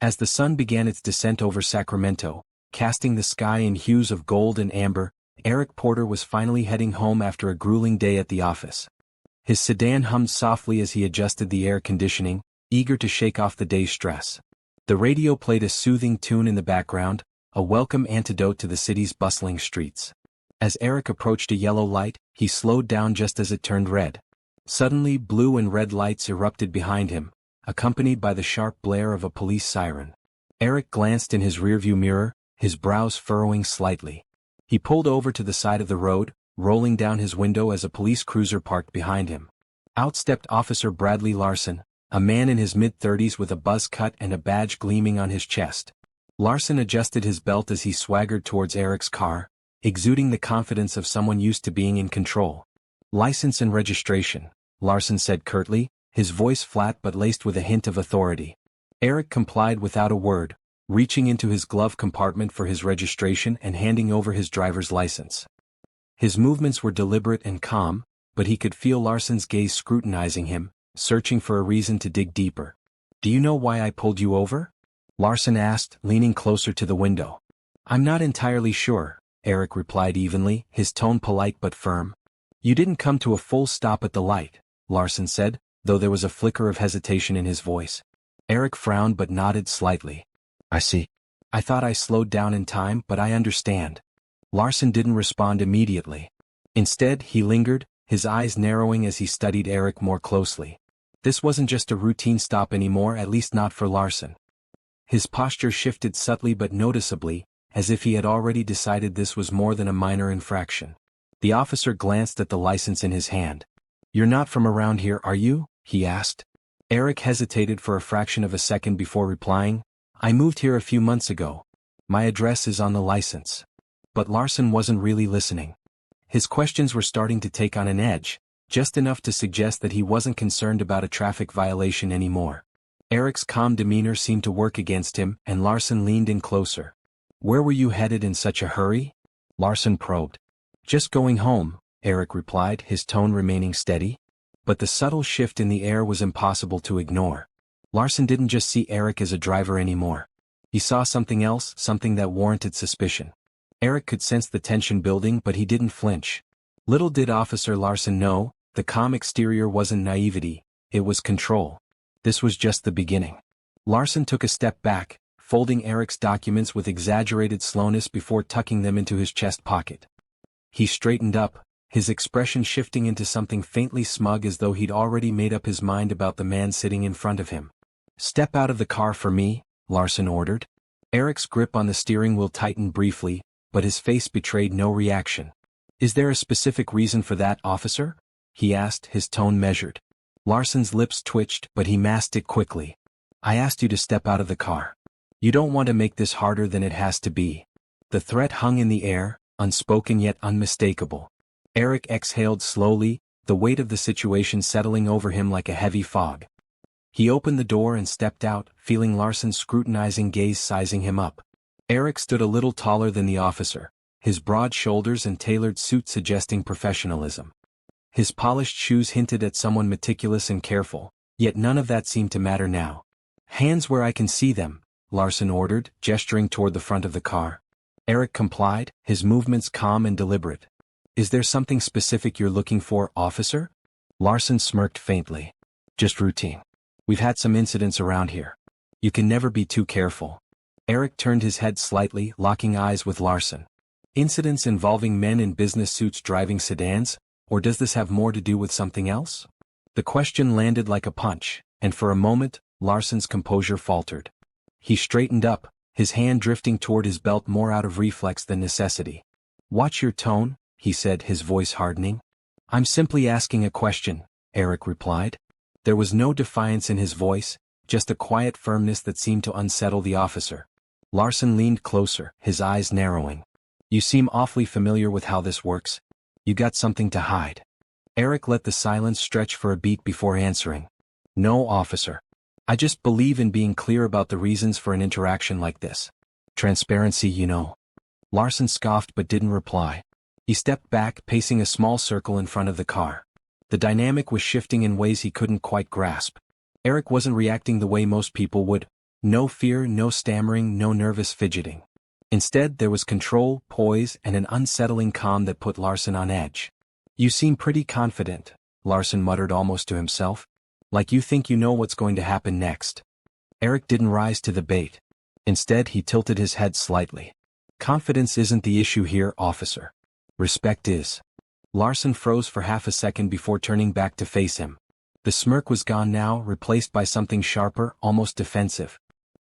As the sun began its descent over Sacramento, casting the sky in hues of gold and amber, Eric Porter was finally heading home after a grueling day at the office. His sedan hummed softly as he adjusted the air conditioning, eager to shake off the day's stress. The radio played a soothing tune in the background, a welcome antidote to the city's bustling streets. As Eric approached a yellow light, he slowed down just as it turned red. Suddenly, blue and red lights erupted behind him, accompanied by the sharp blare of a police siren. Eric glanced in his rearview mirror, his brows furrowing slightly. He pulled over to the side of the road, rolling down his window as a police cruiser parked behind him. Out stepped Officer Bradley Larson, a man in his mid-30s with a buzz cut and a badge gleaming on his chest. Larson adjusted his belt as he swaggered towards Eric's car, exuding the confidence of someone used to being in control. "License and registration," Larson said curtly, his voice flat but laced with a hint of authority. Eric complied without a word, reaching into his glove compartment for his registration and handing over his driver's license. His movements were deliberate and calm, but he could feel Larson's gaze scrutinizing him, searching for a reason to dig deeper. "Do you know why I pulled you over?" Larson asked, leaning closer to the window. "I'm not entirely sure," Eric replied evenly, his tone polite but firm. "You didn't come to a full stop at the light," Larson said, though there was a flicker of hesitation in his voice. Eric frowned but nodded slightly. "I see. I thought I slowed down in time, but I understand." Larson didn't respond immediately. Instead, he lingered, his eyes narrowing as he studied Eric more closely. This wasn't just a routine stop anymore, at least not for Larson. His posture shifted subtly but noticeably, as if he had already decided this was more than a minor infraction. The officer glanced at the license in his hand. "You're not from around here, are you?" he asked. Eric hesitated for a fraction of a second before replying, "I moved here a few months ago. My address is on the license." But Larson wasn't really listening. His questions were starting to take on an edge, just enough to suggest that he wasn't concerned about a traffic violation anymore. Eric's calm demeanor seemed to work against him, and Larson leaned in closer. "Where were you headed in such a hurry?" Larson probed. "Just going home," Eric replied, his tone remaining steady. But the subtle shift in the air was impossible to ignore. Larson didn't just see Eric as a driver anymore. He saw something else, something that warranted suspicion. Eric could sense the tension building, but he didn't flinch. Little did Officer Larson know, the calm exterior wasn't naivety, it was control. This was just the beginning. Larson took a step back, folding Eric's documents with exaggerated slowness before tucking them into his chest pocket. He straightened up, his expression shifting into something faintly smug, as though he'd already made up his mind about the man sitting in front of him. "Step out of the car for me," Larson ordered. Eric's grip on the steering wheel tightened briefly, but his face betrayed no reaction. "Is there a specific reason for that, officer?" he asked, his tone measured. Larson's lips twitched, but he masked it quickly. "I asked you to step out of the car. You don't want to make this harder than it has to be." The threat hung in the air, unspoken yet unmistakable. Eric exhaled slowly, the weight of the situation settling over him like a heavy fog. He opened the door and stepped out, feeling Larson's scrutinizing gaze sizing him up. Eric stood a little taller than the officer, his broad shoulders and tailored suit suggesting professionalism. His polished shoes hinted at someone meticulous and careful, yet none of that seemed to matter now. "Hands where I can see them," Larson ordered, gesturing toward the front of the car. Eric complied, his movements calm and deliberate. "Is there something specific you're looking for, officer?" Larson smirked faintly. "Just routine. We've had some incidents around here. You can never be too careful." Eric turned his head slightly, locking eyes with Larson. "Incidents involving men in business suits driving sedans, or does this have more to do with something else?" The question landed like a punch, and for a moment, Larson's composure faltered. He straightened up, his hand drifting toward his belt more out of reflex than necessity. "Watch your tone," he said, his voice hardening. "I'm simply asking a question," Eric replied. There was no defiance in his voice, just a quiet firmness that seemed to unsettle the officer. Larson leaned closer, his eyes narrowing. "You seem awfully familiar with how this works. You got something to hide." Eric let the silence stretch for a beat before answering. "No, officer. I just believe in being clear about the reasons for an interaction like this. Transparency, you know." Larson scoffed but didn't reply. He stepped back, pacing a small circle in front of the car. The dynamic was shifting in ways he couldn't quite grasp. Eric wasn't reacting the way most people would, No fear, no stammering, no nervous fidgeting. Instead, there was control, poise, and an unsettling calm that put Larson on edge. "You seem pretty confident," Larson muttered almost to himself. "Like you think you know what's going to happen next." Eric didn't rise to the bait. Instead, he tilted his head slightly. "Confidence isn't the issue here, officer. Respect is." Larson froze for half a second before turning back to face him. The smirk was gone now, replaced by something sharper, almost defensive.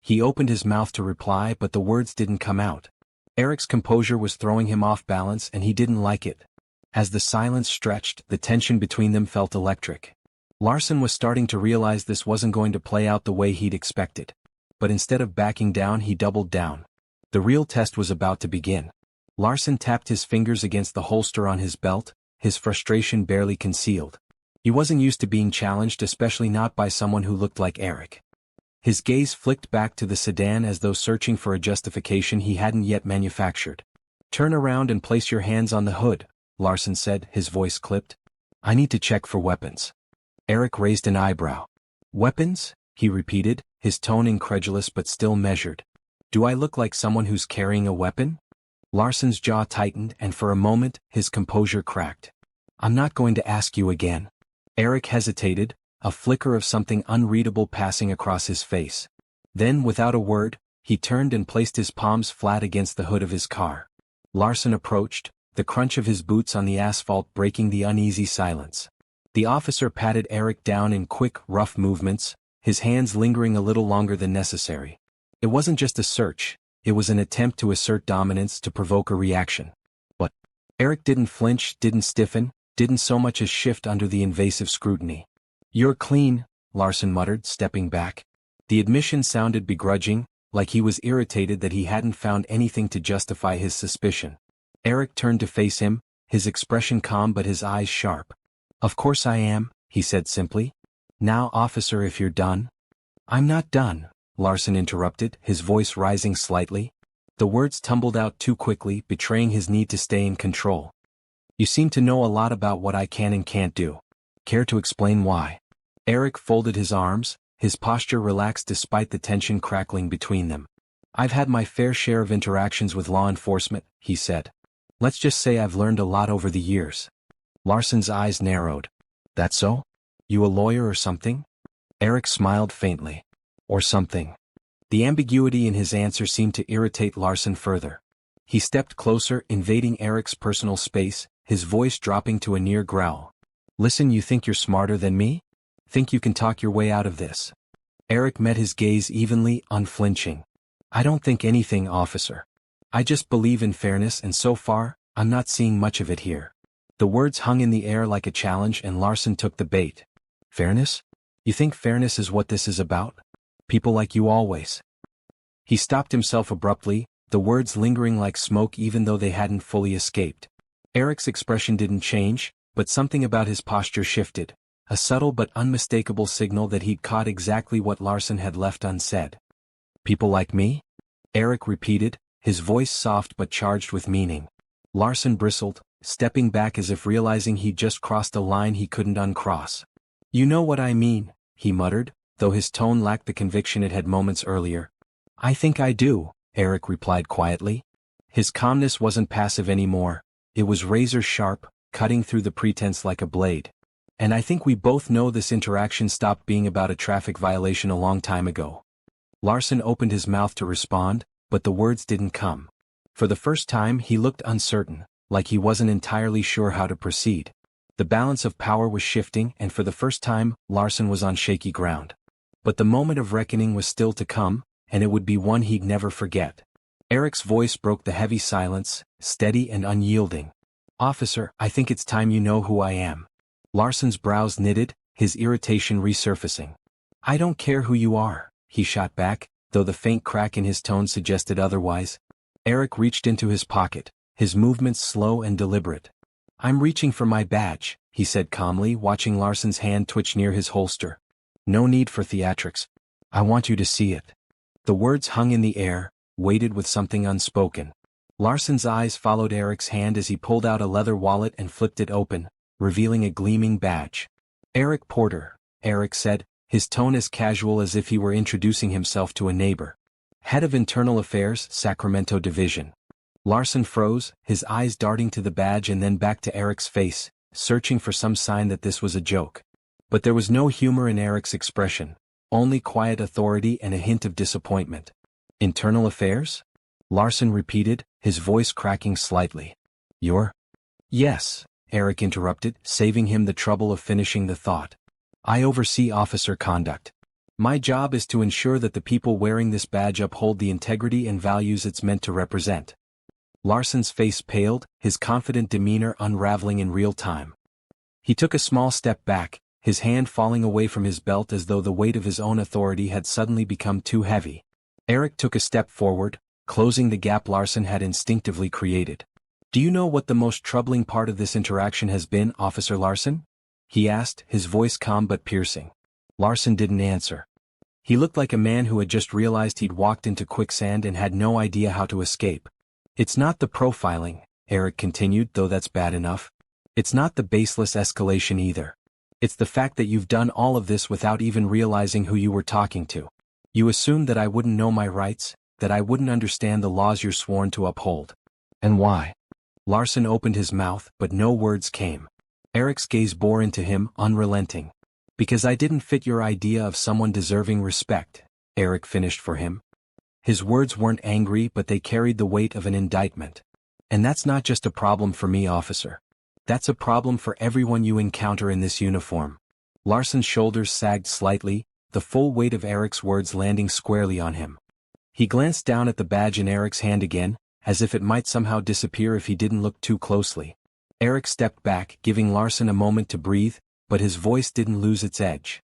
He opened his mouth to reply, but the words didn't come out. Eric's composure was throwing him off balance, and he didn't like it. As the silence stretched, the tension between them felt electric. Larson was starting to realize this wasn't going to play out the way he'd expected. But instead of backing down, he doubled down. The real test was about to begin. Larson tapped his fingers against the holster on his belt, his frustration barely concealed. He wasn't used to being challenged, especially not by someone who looked like Eric. His gaze flicked back to the sedan as though searching for a justification he hadn't yet manufactured. "Turn around and place your hands on the hood," Larson said, his voice clipped. "I need to check for weapons." Eric raised an eyebrow. "Weapons?" he repeated, his tone incredulous but still measured. "Do I look like someone who's carrying a weapon?" Larson's jaw tightened, and for a moment, his composure cracked. "I'm not going to ask you again." Eric hesitated, a flicker of something unreadable passing across his face. Then, without a word, he turned and placed his palms flat against the hood of his car. Larson approached, the crunch of his boots on the asphalt breaking the uneasy silence. The officer patted Eric down in quick, rough movements, his hands lingering a little longer than necessary. It wasn't just a search, it was an attempt to assert dominance, to provoke a reaction. But Eric didn't flinch, didn't stiffen, didn't so much as shift under the invasive scrutiny. "You're clean," Larson muttered, stepping back. The admission sounded begrudging, like he was irritated that he hadn't found anything to justify his suspicion. Eric turned to face him, his expression calm but his eyes sharp. "Of course I am," he said simply. "Now, officer, if you're done." "I'm not done," Larson interrupted, his voice rising slightly. The words tumbled out too quickly, betraying his need to stay in control. "You seem to know a lot about what I can and can't do. Care to explain why?" Eric folded his arms, his posture relaxed despite the tension crackling between them. "I've had my fair share of interactions with law enforcement," he said. "Let's just say I've learned a lot over the years." Larson's eyes narrowed. "That so? You a lawyer or something?" Eric smiled faintly. "Or something." The ambiguity in his answer seemed to irritate Larson further. He stepped closer, invading Eric's personal space, his voice dropping to a near growl. "Listen, you think you're smarter than me? Think you can talk your way out of this?" Eric met his gaze evenly, unflinching. "I don't think anything, officer. I just believe in fairness, and so far, I'm not seeing much of it here." The words hung in the air like a challenge, and Larson took the bait. "Fairness? You think fairness is what this is about? People like you always." He stopped himself abruptly, the words lingering like smoke even though they hadn't fully escaped. Eric's expression didn't change, but something about his posture shifted. A subtle but unmistakable signal that he'd caught exactly what Larson had left unsaid. "People like me?" Eric repeated, his voice soft but charged with meaning. Larson bristled, stepping back as if realizing he'd just crossed a line he couldn't uncross. "You know what I mean," he muttered, though his tone lacked the conviction it had moments earlier. "I think I do," Eric replied quietly. His calmness wasn't passive anymore, it was razor-sharp, cutting through the pretense like a blade. "And I think we both know this interaction stopped being about a traffic violation a long time ago." Larson opened his mouth to respond, but the words didn't come. For the first time he looked uncertain, like he wasn't entirely sure how to proceed. The balance of power was shifting, and for the first time, Larson was on shaky ground. But the moment of reckoning was still to come, and it would be one he'd never forget. Eric's voice broke the heavy silence, steady and unyielding. "Officer, I think it's time you know who I am." Larson's brows knitted, his irritation resurfacing. "I don't care who you are," he shot back, though the faint crack in his tone suggested otherwise. Eric reached into his pocket, his movements slow and deliberate. "I'm reaching for my badge," he said calmly, watching Larson's hand twitch near his holster. "No need for theatrics. I want you to see it." The words hung in the air, weighted with something unspoken. Larson's eyes followed Eric's hand as he pulled out a leather wallet and flipped it open, revealing a gleaming badge. "Eric Porter," Eric said, his tone as casual as if he were introducing himself to a neighbor. Head of Internal Affairs, Sacramento Division. Larson froze, his eyes darting to the badge and then back to Eric's face, searching for some sign that this was a joke. But there was no humor in Eric's expression, only quiet authority and a hint of disappointment. Internal Affairs? Larson repeated, his voice cracking slightly. You're? Yes, Eric interrupted, saving him the trouble of finishing the thought. I oversee officer conduct. My job is to ensure that the people wearing this badge uphold the integrity and values it's meant to represent. Larson's face paled, his confident demeanor unraveling in real time. He took a small step back, his hand falling away from his belt as though the weight of his own authority had suddenly become too heavy. Eric took a step forward, closing the gap Larson had instinctively created. Do you know what the most troubling part of this interaction has been, Officer Larson? He asked, his voice calm but piercing. Larson didn't answer. He looked like a man who had just realized he'd walked into quicksand and had no idea how to escape. It's not the profiling, Eric continued, though that's bad enough. It's not the baseless escalation either. It's the fact that you've done all of this without even realizing who you were talking to. You assumed that I wouldn't know my rights, that I wouldn't understand the laws you're sworn to uphold. And why? Larson opened his mouth, but no words came. Eric's gaze bore into him, unrelenting. Because I didn't fit your idea of someone deserving respect, Eric finished for him. His words weren't angry, but they carried the weight of an indictment. And that's not just a problem for me, officer. That's a problem for everyone you encounter in this uniform. Larson's shoulders sagged slightly, the full weight of Eric's words landing squarely on him. He glanced down at the badge in Eric's hand again, as if it might somehow disappear if he didn't look too closely. Eric stepped back, giving Larson a moment to breathe, but his voice didn't lose its edge.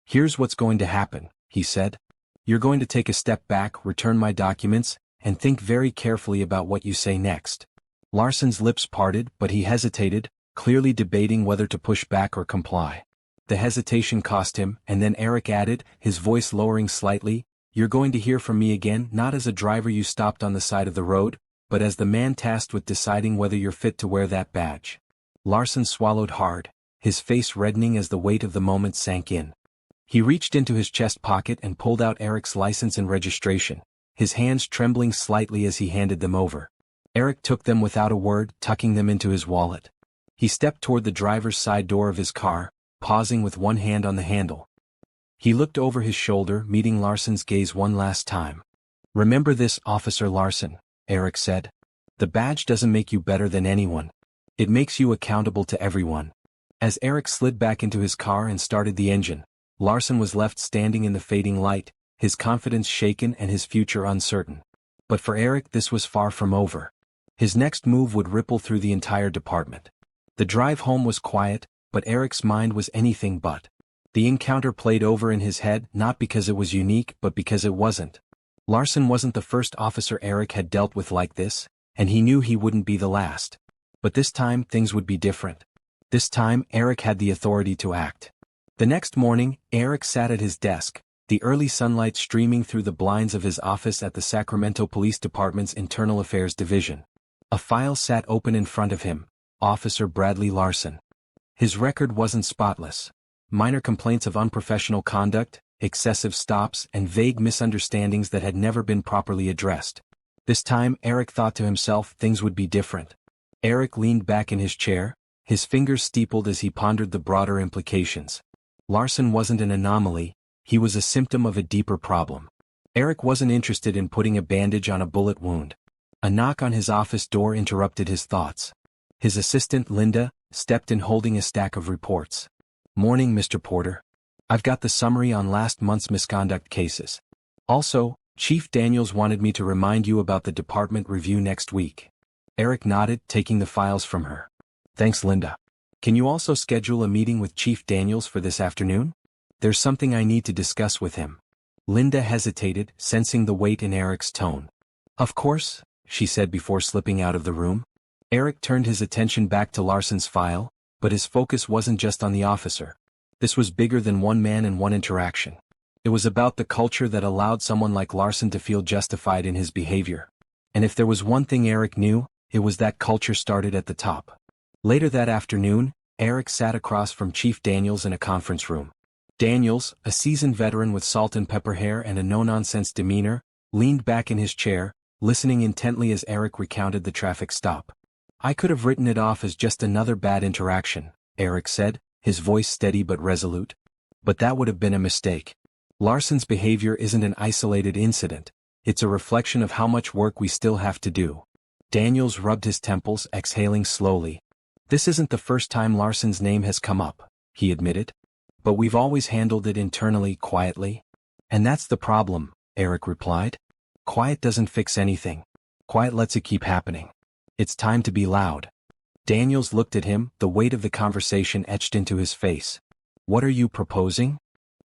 Here's what's going to happen, he said. You're going to take a step back, return my documents, and think very carefully about what you say next. Larson's lips parted, but he hesitated, clearly debating whether to push back or comply. The hesitation cost him, and then Eric added, his voice lowering slightly, You're going to hear from me again, not as a driver you stopped on the side of the road, but as the man tasked with deciding whether you're fit to wear that badge. Larson swallowed hard, his face reddening as the weight of the moment sank in. He reached into his chest pocket and pulled out Eric's license and registration, his hands trembling slightly as he handed them over. Eric took them without a word, tucking them into his wallet. He stepped toward the driver's side door of his car, pausing with one hand on the handle. He looked over his shoulder, meeting Larson's gaze one last time. Remember this, Officer Larson, Eric said. The badge doesn't make you better than anyone. It makes you accountable to everyone. As Eric slid back into his car and started the engine, Larson was left standing in the fading light, his confidence shaken and his future uncertain. But for Eric this was far from over. His next move would ripple through the entire department. The drive home was quiet, but Eric's mind was anything but. The encounter played over in his head, not because it was unique but because it wasn't. Larson wasn't the first officer Eric had dealt with like this, and he knew he wouldn't be the last. But this time things would be different. This time Eric had the authority to act. The next morning, Eric sat at his desk, the early sunlight streaming through the blinds of his office at the Sacramento Police Department's Internal Affairs Division. A file sat open in front of him, Officer Bradley Larson. His record wasn't spotless. Minor complaints of unprofessional conduct, excessive stops, and vague misunderstandings that had never been properly addressed. This time, Eric thought to himself things would be different. Eric leaned back in his chair, his fingers steepled as he pondered the broader implications. Larson wasn't an anomaly, he was a symptom of a deeper problem. Eric wasn't interested in putting a bandage on a bullet wound. A knock on his office door interrupted his thoughts. His assistant, Linda, stepped in holding a stack of reports. Morning, Mr. Porter. I've got the summary on last month's misconduct cases. Also, Chief Daniels wanted me to remind you about the department review next week. Eric nodded, taking the files from her. Thanks, Linda. Can you also schedule a meeting with Chief Daniels for this afternoon? There's something I need to discuss with him. Linda hesitated, sensing the weight in Eric's tone. Of course, she said before slipping out of the room. Eric turned his attention back to Larson's file, but his focus wasn't just on the officer. This was bigger than one man and one interaction. It was about the culture that allowed someone like Larson to feel justified in his behavior. And if there was one thing Eric knew, it was that culture started at the top. Later that afternoon, Eric sat across from Chief Daniels in a conference room. Daniels, a seasoned veteran with salt and pepper hair and a no-nonsense demeanor, leaned back in his chair, listening intently as Eric recounted the traffic stop. "I could have written it off as just another bad interaction," Eric said, his voice steady but resolute. "But that would have been a mistake. Larson's behavior isn't an isolated incident, it's a reflection of how much work we still have to do." Daniels rubbed his temples, exhaling slowly. "This isn't the first time Larson's name has come up," he admitted. "But we've always handled it internally, quietly." "And that's the problem," Eric replied. "Quiet doesn't fix anything. Quiet lets it keep happening. It's time to be loud." Daniels looked at him, the weight of the conversation etched into his face. "What are you proposing?"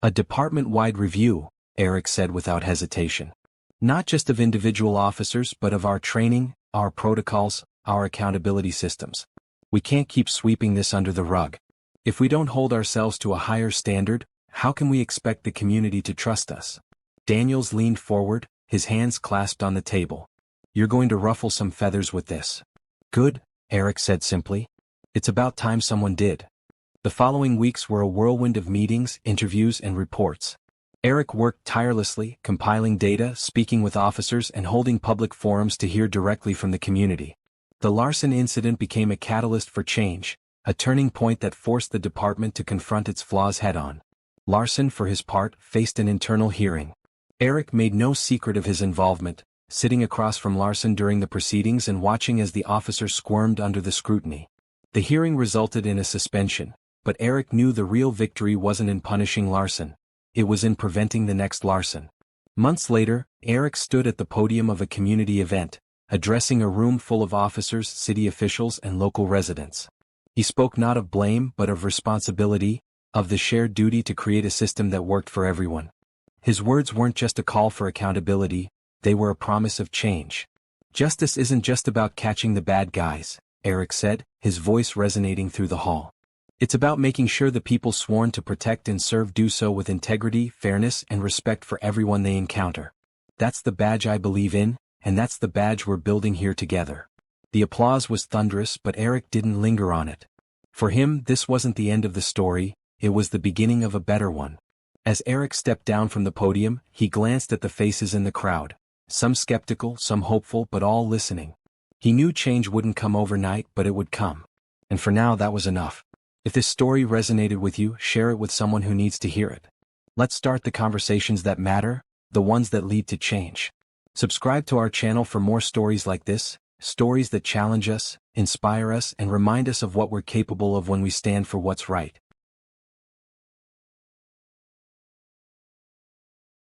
"A department-wide review," Eric said without hesitation. "Not just of individual officers but of our training, our protocols, our accountability systems. We can't keep sweeping this under the rug. If we don't hold ourselves to a higher standard, how can we expect the community to trust us?" Daniels leaned forward, his hands clasped on the table. "You're going to ruffle some feathers with this." "Good," Eric said simply. "It's about time someone did." The following weeks were a whirlwind of meetings, interviews, and reports. Eric worked tirelessly, compiling data, speaking with officers, and holding public forums to hear directly from the community. The Larson incident became a catalyst for change, a turning point that forced the department to confront its flaws head-on. Larson, for his part, faced an internal hearing. Eric made no secret of his involvement, sitting across from Larson during the proceedings and watching as the officer squirmed under the scrutiny. The hearing resulted in a suspension, but Eric knew the real victory wasn't in punishing Larson. It was in preventing the next Larson. Months later, Eric stood at the podium of a community event, addressing a room full of officers, city officials, and local residents. He spoke not of blame but of responsibility, of the shared duty to create a system that worked for everyone. His words weren't just a call for accountability, they were a promise of change. "Justice isn't just about catching the bad guys," Eric said, his voice resonating through the hall. "It's about making sure the people sworn to protect and serve do so with integrity, fairness, and respect for everyone they encounter. That's the badge I believe in, and that's the badge we're building here together." The applause was thunderous, but Eric didn't linger on it. For him, this wasn't the end of the story, it was the beginning of a better one. As Eric stepped down from the podium, he glanced at the faces in the crowd, some skeptical, some hopeful, but all listening. He knew change wouldn't come overnight, but it would come. And for now, that was enough. If this story resonated with you, share it with someone who needs to hear it. Let's start the conversations that matter, the ones that lead to change. Subscribe to our channel for more stories like this, stories that challenge us, inspire us, and remind us of what we're capable of when we stand for what's right.